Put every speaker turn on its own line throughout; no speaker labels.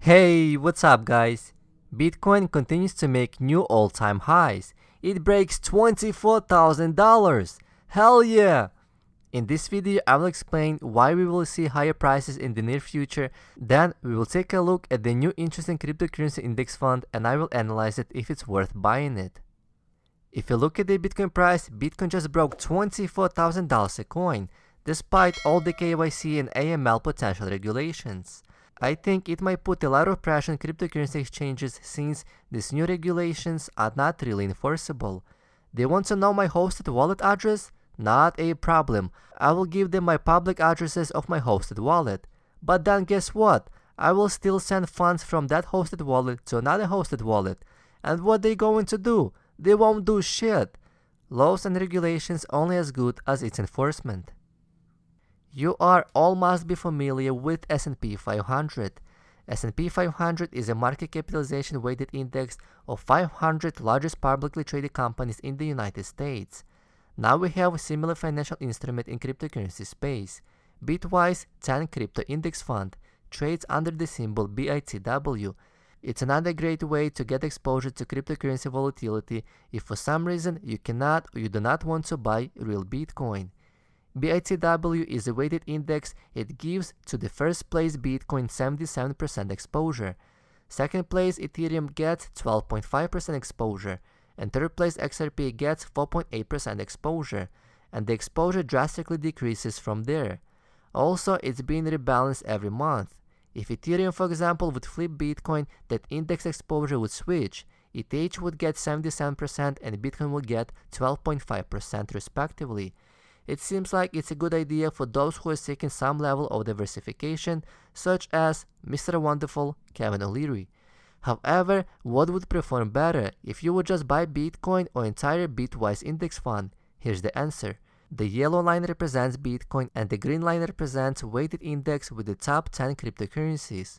Hey, what's up guys? Bitcoin continues to make new all-time highs. It breaks $24,000. Hell yeah! In this video, I will explain why we will see higher prices in the near future. Then we will take a look at the new interesting cryptocurrency index fund and I will analyze it if it's worth buying it. If you look at the Bitcoin price, Bitcoin just broke $24,000 a coin, despite all the KYC and AML potential regulations. I think it might put a lot of pressure on cryptocurrency exchanges since these new regulations are not really enforceable. They want to know my hosted wallet address? Not a problem. I will give them my public addresses of my hosted wallet. But then guess what? I will still send funds from that hosted wallet to another hosted wallet. And what they going to do? They won't do shit. Laws and regulations only as good as its enforcement. You are all must be familiar with S&P 500. S&P 500 is a market capitalization weighted index of 500 largest publicly traded companies in the United States. Now we have a similar financial instrument in cryptocurrency space. Bitwise 10 Crypto Index Fund trades under the symbol BITW. It's another great way to get exposure to cryptocurrency volatility if for some reason you cannot or you do not want to buy real Bitcoin. BITW is a weighted index. It gives to the first place Bitcoin 77% exposure. Second place Ethereum gets 12.5% exposure. And third place XRP gets 4.8% exposure. And the exposure drastically decreases from there. Also, it's being rebalanced every month. If Ethereum, for example, would flip Bitcoin, that index exposure would switch. ETH would get 77% and Bitcoin would get 12.5% respectively. It seems like it's a good idea for those who are seeking some level of diversification, such as Mr. Wonderful Kevin O'Leary. However, what would perform better if you would just buy Bitcoin or entire Bitwise index fund? Here's the answer. The yellow line represents Bitcoin and the green line represents weighted index with the top 10 cryptocurrencies.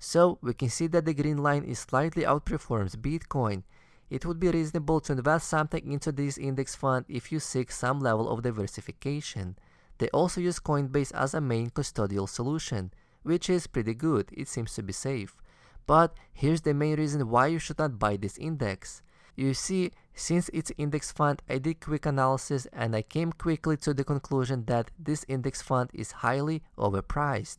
So we can see that the green line is slightly outperforms Bitcoin. It would be reasonable to invest something into this index fund if you seek some level of diversification. They also use Coinbase as a main custodial solution, which is pretty good. It seems to be safe. But here's the main reason why you should not buy this index. You see, since it's index fund, I did quick analysis and I came quickly to the conclusion that this index fund is highly overpriced.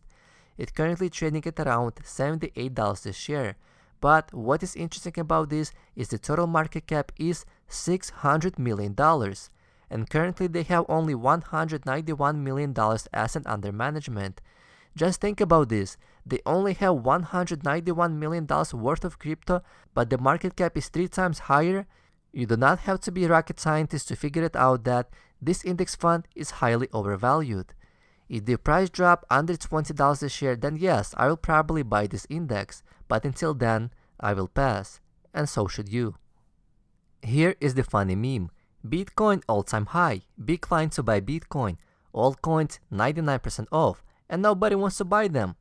It's currently trading at around $78 a share. But what is interesting about this is the total market cap is $600 million. And currently they have only $191 million asset under management. Just think about this. They only have $191 million worth of crypto, but the market cap is 3 times higher. You do not have to be a rocket scientist to figure it out that this index fund is highly overvalued. If the price drop under $20 a share, then yes, I will probably buy this index, but until then, I will pass, and so should you. Here is the funny meme. Bitcoin all-time high, big line to buy Bitcoin, altcoins 99% off, and nobody wants to buy them.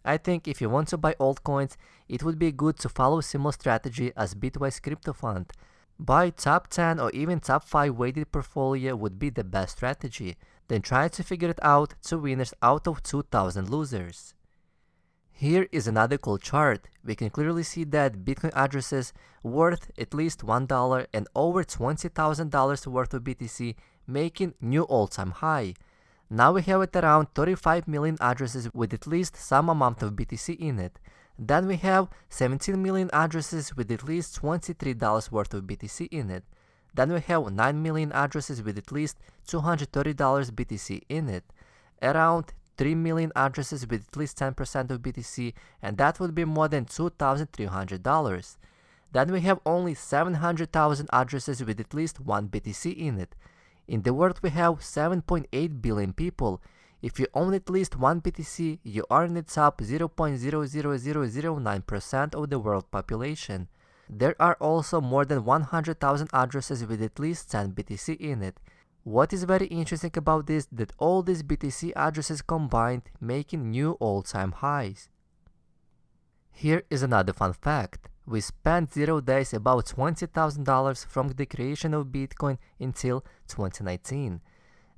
I think if you want to buy altcoins, it would be good to follow a similar strategy as Bitwise Crypto Fund. Buy top 10 or even top 5 weighted portfolio would be the best strategy. Then try to figure it out to winners out of 2,000 losers. Here is another cool chart. We can clearly see that Bitcoin addresses worth at least $1 and over $20,000 worth of BTC making new all-time high. Now we have at around 35 million addresses with at least some amount of BTC in it. Then we have 17 million addresses with at least $23 worth of BTC in it. Then we have 9 million addresses with at least $230 BTC in it. Around 3 million addresses with at least 10% of BTC, and that would be more than $2,300. Then we have only 700,000 addresses with at least 1 BTC in it. In the world we have 7.8 billion people. If you own at least 1 BTC, you are in the top 0.00009% of the world population. There are also more than 100,000 addresses with at least 10 BTC in it. What is very interesting about this that all these BTC addresses combined making new all-time highs. Here is another fun fact. We spent 0 days about $20,000 from the creation of Bitcoin until 2019.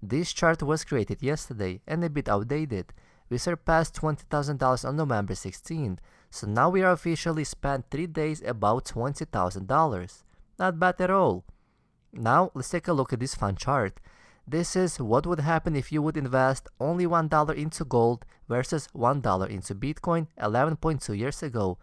This chart was created yesterday and a bit outdated. We surpassed $20,000 on November 16th, so now we are officially spent 3 days above $20,000. Not bad at all. Now let's take a look at this fun chart. This is what would happen if you would invest only $1 into gold versus $1 into Bitcoin 11.2 years ago.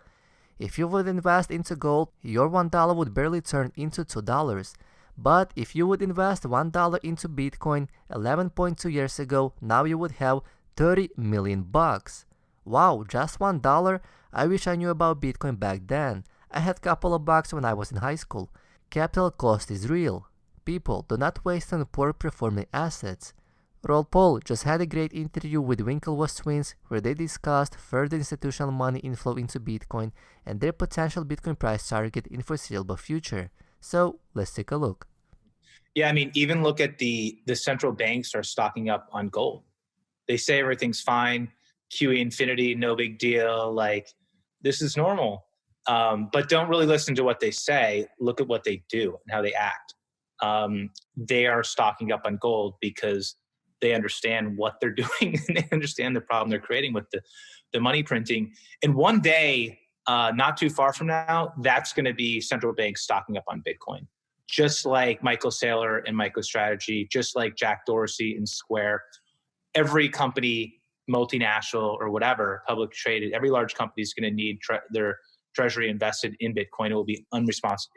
If you would invest into gold, your $1 would barely turn into $2. But if you would invest $1 into Bitcoin 11.2 years ago, now you would have 30 million bucks. Wow, just $1? I wish I knew about Bitcoin back then. I had a couple of bucks when I was in high school. Capital cost is real. People, do not waste on poor performing assets. Roll Paul just had a great interview with Winklevoss twins where they discussed further institutional money inflow into Bitcoin and their potential Bitcoin price target in foreseeable future. So let's take a look.
Yeah, I mean, even look at the central banks are stocking up on gold. They say everything's fine, QE infinity, no big deal, like this is normal. But don't really listen to what they say. Look at what they do and how they act. They are stocking up on gold because they understand what they're doing and they understand the problem they're creating with the money printing. And one day, not too far from now, that's going to be central banks stocking up on Bitcoin. Just like Michael Saylor and MicroStrategy, just like Jack Dorsey and Square, every company, multinational or whatever, public traded, every large company is going to need their treasury invested in Bitcoin. It will be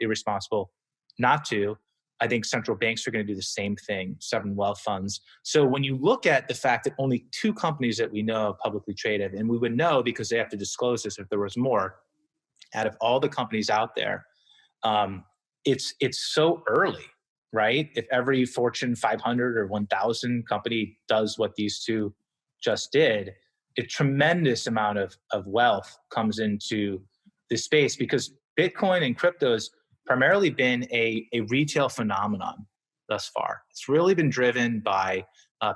irresponsible not to. I think central banks are going to do the same thing, sovereign wealth funds. So when you look at the fact that only 2 companies that we know publicly traded, and we would know because they have to disclose this if there was more, out of all the companies out there, it's so early, right? If every Fortune 500 or 1,000 company does what these 2 just did, a tremendous amount of wealth comes into this space because Bitcoin and cryptos primarily been a retail phenomenon thus far. It's really been driven by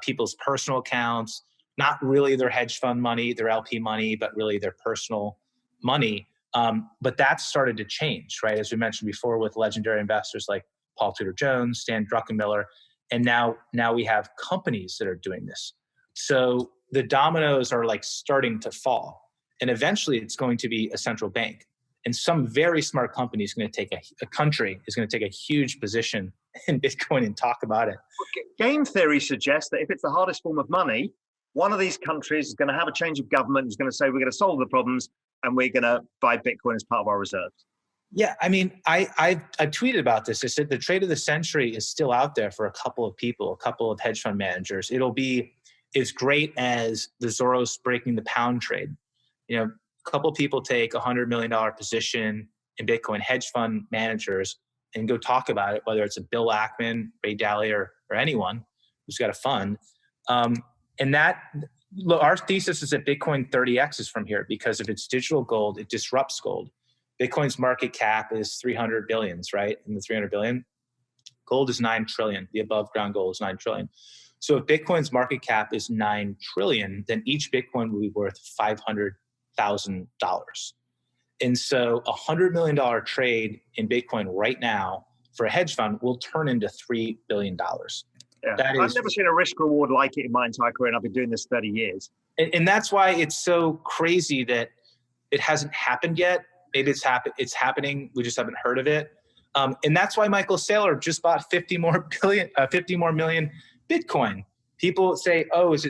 people's personal accounts, not really their hedge fund money, their LP money, but really their personal money. But that's started to change, right? As we mentioned before, with legendary investors like Paul Tudor Jones, Stan Druckenmiller, and now we have companies that are doing this. So the dominoes are like starting to fall, and eventually it's going to be a central bank. And some very smart company is going to take a country is going to take a huge position in Bitcoin and talk about it.
Game theory suggests that if it's the hardest form of money, one of these countries is going to have a change of government, is going to say we're going to solve the problems and we're going to buy Bitcoin as part of our reserves.
Yeah, I mean, I tweeted about this. I said the trade of the century is still out there for a couple of people, a couple of hedge fund managers. It'll be as great as the Soros breaking the pound trade. You know, a couple of people take $100 million position in Bitcoin, hedge fund managers, and go talk about it, whether it's a Bill Ackman, Ray Dalio, or anyone who's got a fund. And that, our thesis is that Bitcoin 30X from here because if it's digital gold, it disrupts gold. Bitcoin's market cap is 300 billions, right? In the 300 billion. Gold is 9 trillion. The above ground gold is 9 trillion. So if Bitcoin's market cap is 9 trillion, then each Bitcoin will be worth $500,000. And so a $100 million trade in Bitcoin right now for a hedge fund will turn into $3 billion.
Yeah. I've never seen a risk reward like it in my entire career, and I've been doing this 30 years.
And that's why it's so crazy that it hasn't happened yet. Maybe it's happening. We just haven't heard of it. And that's why Michael Saylor just bought 50 more million Bitcoin. People say, "Oh, is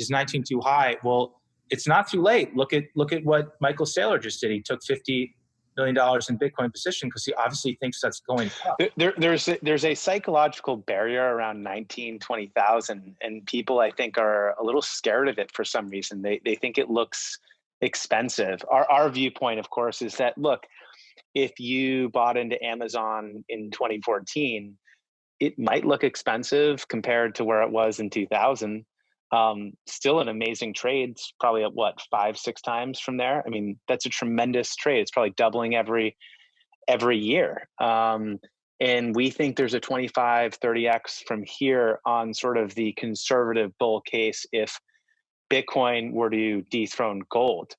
19 too high?" Well, it's not too late. Look at what Michael Saylor just did. He took $50 million in Bitcoin position because he obviously thinks that's going up.
There's a psychological barrier around 20,000, and people I think are a little scared of it for some reason. They think it looks expensive. Our viewpoint, of course, is that look, if you bought into Amazon in 2014, it might look expensive compared to where it was in 2000. Still an amazing trade. It's probably at what, 5-6 times from there. I mean, that's a tremendous trade. It's probably doubling every year. And we think there's a 25-30x from here on sort of the conservative bull case if Bitcoin were to dethrone gold.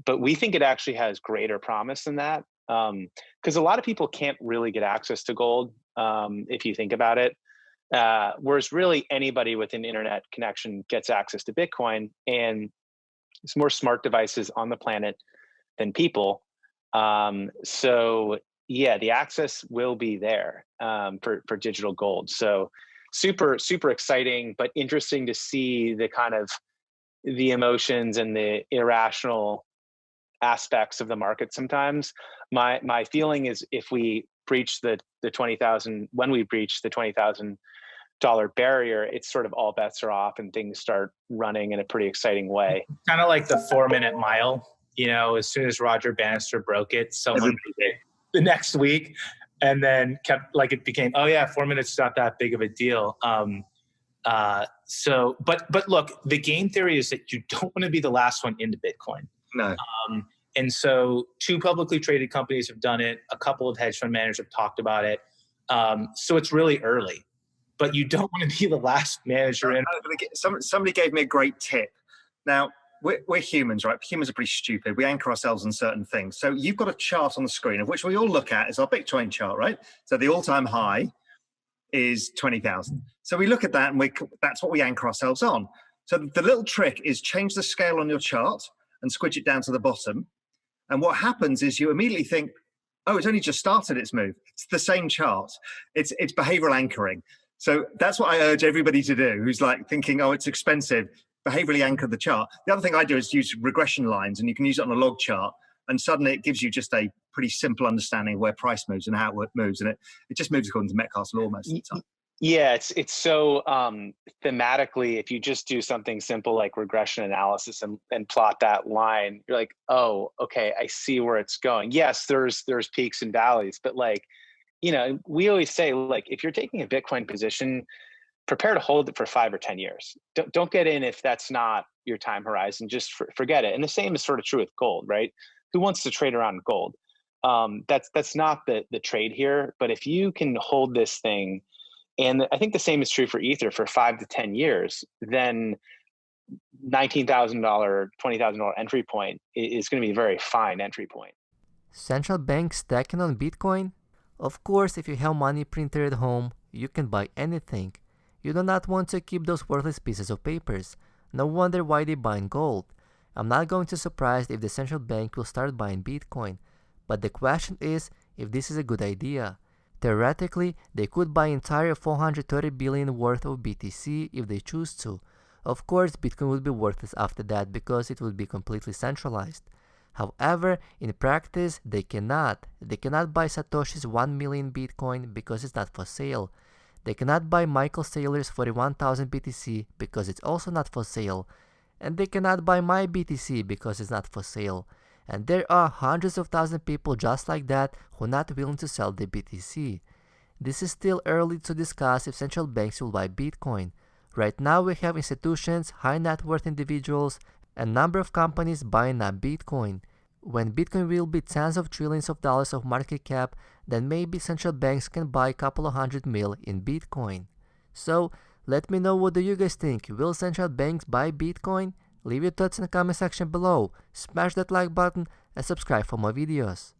But we think it actually has greater promise than that. Because a lot of people can't really get access to gold, if you think about it. Whereas really anybody with an internet connection gets access to Bitcoin. And There's more smart devices on the planet than people. So yeah, the access will be there for digital gold. So super, super exciting, but interesting to see the kind of the emotions and the irrational aspects of the market sometimes. My feeling is if we breach the 20,000, when we breach the $20,000 barrier, it's sort of all bets are off and things start running in a pretty exciting way.
Kind of like the 4-minute mile. You know, as soon as Roger Bannister broke it, someone did it the next week, and then kept like it became, oh yeah, 4 minutes is not that big of a deal. So, but look, the game theory is that you don't want to be the last one into Bitcoin.
No.
And so 2 publicly traded companies have done it. A couple of hedge fund managers have talked about it. So it's really early, but you don't want to be the last manager in.
Somebody gave me a great tip. Now, we're humans, right? Humans are pretty stupid. We anchor ourselves on certain things. So you've got a chart on the screen of which we all look at is our Bitcoin chart, right? So the all-time high is 20,000. So we look at that and that's what we anchor ourselves on. So the little trick is change the scale on your chart and squidge it down to the bottom. And what happens is you immediately think, oh, it's only just started its move. It's the same chart. It's behavioral anchoring. So that's what I urge everybody to do who's like thinking, oh, it's expensive. Behaviorally anchor the chart. The other thing I do is use regression lines, and you can use it on a log chart, and suddenly it gives you just a pretty simple understanding of where price moves and how it moves, and it just moves according to Metcalfe's law most of the time.
Yeah, it's so thematically, if you just do something simple like regression analysis and plot that line, you're like, oh, okay, I see where it's going. Yes, there's peaks and valleys, but like, you know, we always say, like, if you're taking a Bitcoin position, prepare to hold it for 5 or 10 years. Don't get in if that's not your time horizon. Just forget it. And the same is sort of true with gold, right? Who wants to trade around gold? That's not the trade here. But if you can hold this thing, and I think the same is true for Ether for 5 to 10 years, then $19,000, $20,000 entry point is going to be a very fine entry point.
Central banks stacking on Bitcoin? Of course, if you have money printed at home, you can buy anything. You do not want to keep those worthless pieces of papers. No wonder why they buy gold. I'm not going to be surprised if the central bank will start buying Bitcoin. But the question is if this is a good idea. Theoretically, they could buy entire 430 billion worth of BTC if they choose to. Of course, Bitcoin would be worthless after that because it would be completely centralized. However, in practice, they cannot. They cannot buy Satoshi's 1 million Bitcoin because it's not for sale. They cannot buy Michael Saylor's 41,000 BTC because it's also not for sale. And they cannot buy my BTC because it's not for sale. And there are hundreds of thousands of people just like that who are not willing to sell their BTC. This is still early to discuss if central banks will buy Bitcoin. Right now we have institutions, high net worth individuals, and number of companies buying up Bitcoin. When Bitcoin will be tens of trillions of dollars of market cap, then maybe central banks can buy a couple of $100 million in Bitcoin. So, let me know, what do you guys think? Will central banks buy Bitcoin? Leave your thoughts in the comment section below, smash that like button, and subscribe for more videos.